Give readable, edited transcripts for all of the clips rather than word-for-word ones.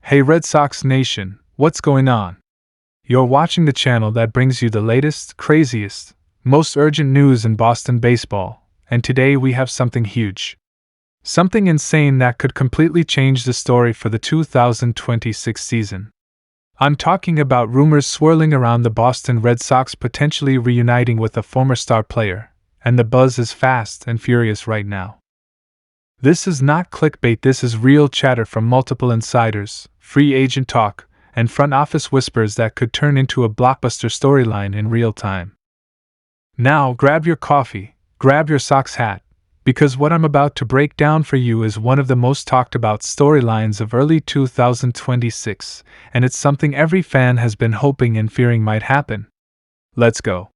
Hey Red Sox Nation, what's going on? You're watching the channel that brings you the latest, craziest, most urgent news in Boston baseball, and today we have something huge. Something insane that could completely change the story for the 2026 season. I'm talking about rumors swirling around the Boston Red Sox potentially reuniting with a former star player, and the buzz is fast and furious right now. This is not clickbait, this is real chatter from multiple insiders, free agent talk, and front office whispers that could turn into a blockbuster storyline in real time. Now grab your coffee, grab your Sox hat, because what I'm about to break down for you is one of the most talked about storylines of early 2026, and it's something every fan has been hoping and fearing might happen. Let's go.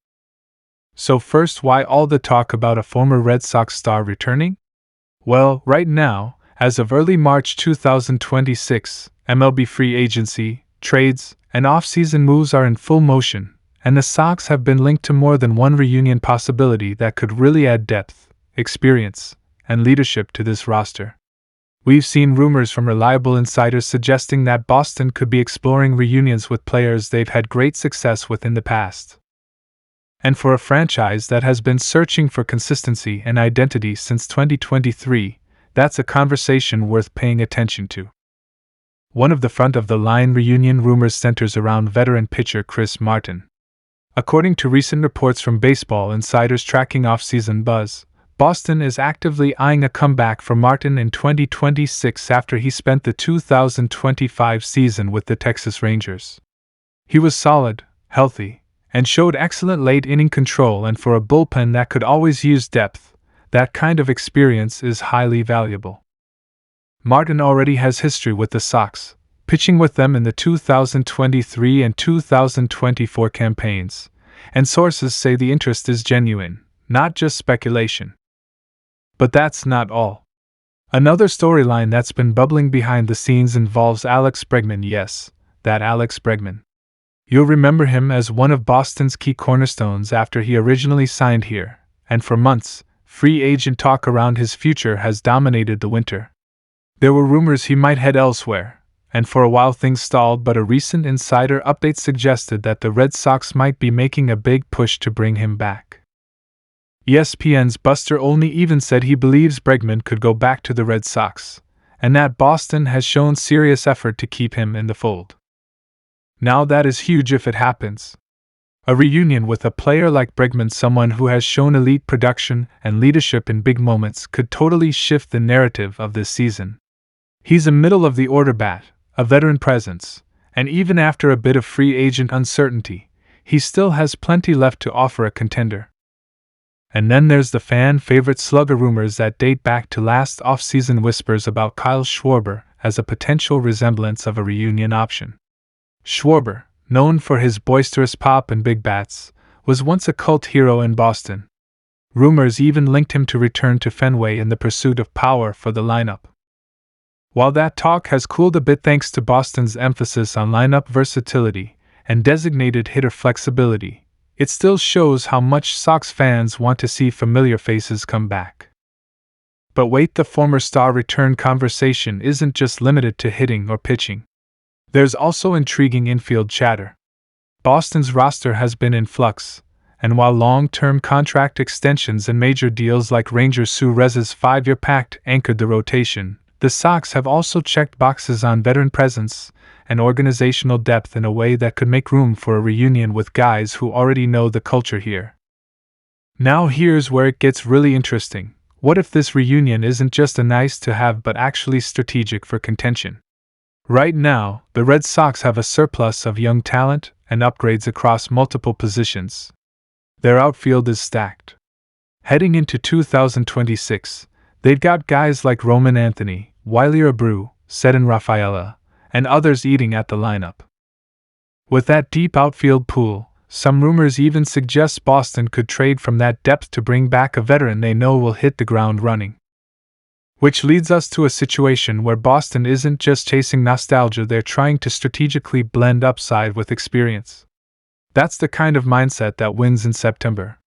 So first, why all the talk about a former Red Sox star returning? Well, right now, as of early March 2026, MLB free agency, trades, and off-season moves are in full motion, and the Sox have been linked to more than one reunion possibility that could really add depth, experience, and leadership to this roster. We've seen rumors from reliable insiders suggesting that Boston could be exploring reunions with players they've had great success with in the past. And for a franchise that has been searching for consistency and identity since 2023, that's a conversation worth paying attention to. One of the front-of-the-line reunion rumors centers around veteran pitcher Chris Martin. According to recent reports from baseball insiders tracking off-season buzz, Boston is actively eyeing a comeback for Martin in 2026 after he spent the 2025 season with the Texas Rangers. He was solid, healthy, and showed excellent late-inning control, and for a bullpen that could always use depth, that kind of experience is highly valuable. Martin already has history with the Sox, pitching with them in the 2023 and 2024 campaigns, and sources say the interest is genuine, not just speculation. But that's not all. Another storyline that's been bubbling behind the scenes involves Alex Bregman. Yes, that Alex Bregman. You'll remember him as one of Boston's key cornerstones after he originally signed here, and for months, free agent talk around his future has dominated the winter. There were rumors he might head elsewhere, and for a while things stalled, but a recent insider update suggested that the Red Sox might be making a big push to bring him back. ESPN's Buster Olney even said he believes Bregman could go back to the Red Sox, and that Boston has shown serious effort to keep him in the fold. Now that is huge if it happens. A reunion with a player like Bregman, someone who has shown elite production and leadership in big moments, could totally shift the narrative of this season. He's a middle-of-the-order bat, a veteran presence, and even after a bit of free agent uncertainty, he still has plenty left to offer a contender. And then there's the fan-favorite slugger rumors that date back to last off-season, whispers about Kyle Schwarber as a potential resemblance of a reunion option. Schwarber, known for his boisterous pop and big bats, was once a cult hero in Boston. Rumors even linked him to return to Fenway in the pursuit of power for the lineup. While that talk has cooled a bit thanks to Boston's emphasis on lineup versatility and designated hitter flexibility, it still shows how much Sox fans want to see familiar faces come back. But wait, the former star return conversation isn't just limited to hitting or pitching. There's also intriguing infield chatter. Boston's roster has been in flux, and while long-term contract extensions and major deals like Ranger Suarez's 5-year pact anchored the rotation, the Sox have also checked boxes on veteran presence and organizational depth in a way that could make room for a reunion with guys who already know the culture here. Now here's where it gets really interesting. What if this reunion isn't just a nice-to-have but actually strategic for contention? Right now, the Red Sox have a surplus of young talent and upgrades across multiple positions. Their outfield is stacked. Heading into 2026, they've got guys like Roman Anthony, Wiley Abreu, Cedin Rafaela, and others eating at the lineup. With that deep outfield pool, some rumors even suggest Boston could trade from that depth to bring back a veteran they know will hit the ground running. Which leads us to a situation where Boston isn't just chasing nostalgia, they're trying to strategically blend upside with experience. That's the kind of mindset that wins in September.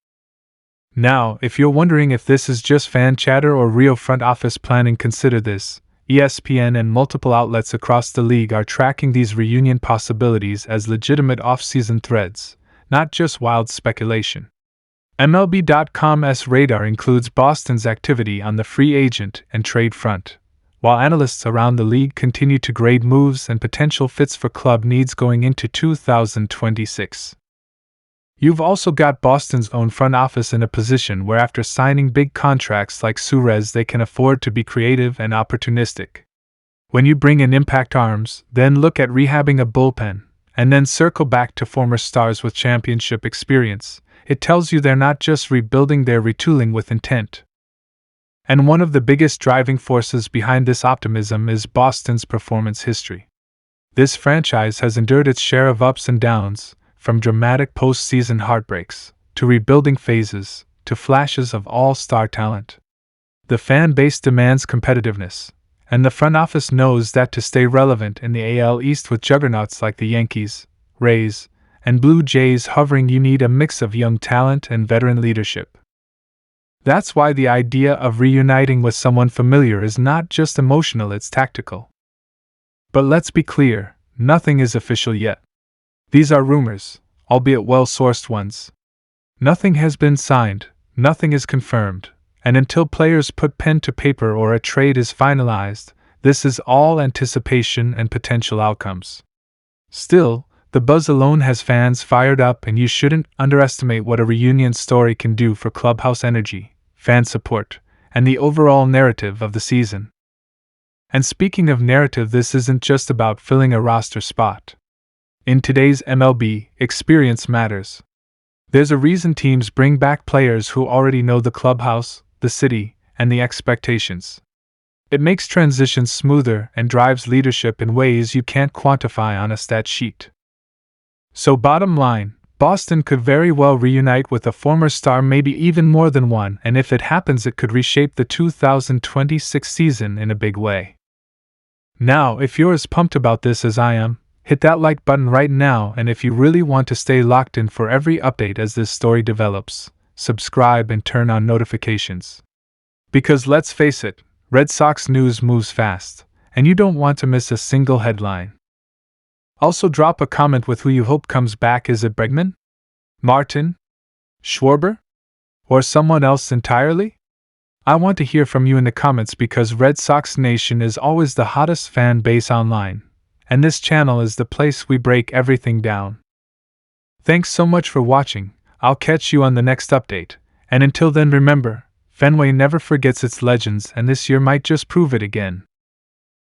Now, if you're wondering if this is just fan chatter or real front office planning, consider this. ESPN, and multiple outlets across the league are tracking these reunion possibilities as legitimate off-season threads, not just wild speculation. MLB.com's radar includes Boston's activity on the free agent and trade front, while analysts around the league continue to grade moves and potential fits for club needs going into 2026. You've also got Boston's own front office in a position where, after signing big contracts like Suarez, they can afford to be creative and opportunistic. When you bring in impact arms, then look at rehabbing a bullpen, and then circle back to former stars with championship experience, it tells you they're not just rebuilding, they're retooling with intent. And one of the biggest driving forces behind this optimism is Boston's performance history. This franchise has endured its share of ups and downs, from dramatic postseason heartbreaks, to rebuilding phases, to flashes of all-star talent. The fan base demands competitiveness, and the front office knows that to stay relevant in the AL East with juggernauts like the Yankees, Rays, and Blue Jays hovering, you need a mix of young talent and veteran leadership. That's why the idea of reuniting with someone familiar is not just emotional, it's tactical. But let's be clear, nothing is official yet. These are rumors, albeit well-sourced ones. Nothing has been signed, nothing is confirmed, and until players put pen to paper or a trade is finalized, this is all anticipation and potential outcomes. Still, the buzz alone has fans fired up, and you shouldn't underestimate what a reunion story can do for clubhouse energy, fan support, and the overall narrative of the season. And speaking of narrative, this isn't just about filling a roster spot. In today's MLB, experience matters. There's a reason teams bring back players who already know the clubhouse, the city, and the expectations. It makes transitions smoother and drives leadership in ways you can't quantify on a stat sheet. So bottom line, Boston could very well reunite with a former star, maybe even more than one, and if it happens, it could reshape the 2026 season in a big way. Now, if you're as pumped about this as I am, hit that like button right now, and if you really want to stay locked in for every update as this story develops, subscribe and turn on notifications. Because let's face it, Red Sox news moves fast, and you don't want to miss a single headline. Also drop a comment with who you hope comes back. Is it Bregman? Martin? Schwarber? Or someone else entirely? I want to hear from you in the comments, because Red Sox Nation is always the hottest fan base online, and this channel is the place we break everything down. Thanks so much for watching. I'll catch you on the next update, and until then, remember, Fenway never forgets its legends, and this year might just prove it again.